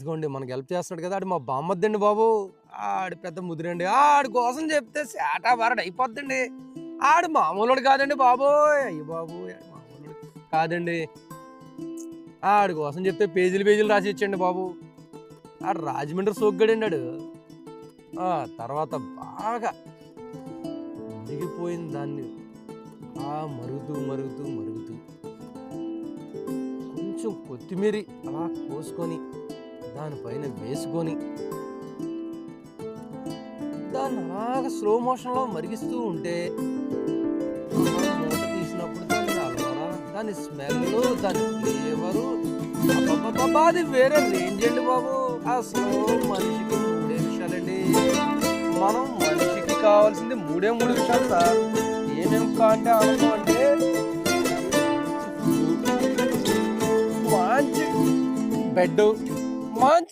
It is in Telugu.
ఇదిగోండి మనకి హెల్ప్ చేస్తున్నాడు కదా! ఆడు మా బామ్మర్దండి బాబు. ఆడు పెద్ద ముదిరండి. ఆడి కోసం చెప్తే శాటాపారడు అయిపోద్దండి. ఆడు మామూలోడు కాదండి బాబోయ్! అయ్య బాబోయ్! ఆడు మామూలోడు కాదండి. ఆడి కోసం చెప్తే పేజీలు పేజీలు రాసిచ్చండి బాబు. ఆడు రాజమండ్రి సోగ్గాడండి ఆడు. ఆ! తర్వాత బాగా మరిగిపోయిన దాన్ని మరుగుతూ, మరుగుతూ, మరుగుతూ కొంచెం కొత్తిమీరి అలా కోసుకొని దానిపైన వేసుకొని దాన్ని అలాగా స్లో మోషన్‌లో మరిగిస్తూ ఉంటే మూత తీసినప్పుడు దాని అరోరా, దాని స్మెల్లు, దాని ఫ్లేవరు అబ్బబ్బబ్బబ్బా! అది వేరే రేంజ్ అండి బాబు. అసలు మనిషికి 3 విషయాలండి. మనం మనిషికి కావాల్సింది 3 విషయాలు సార్. ఏమేం అంటే ఆనందం అంటే మంచి బెడ్డు, మంచి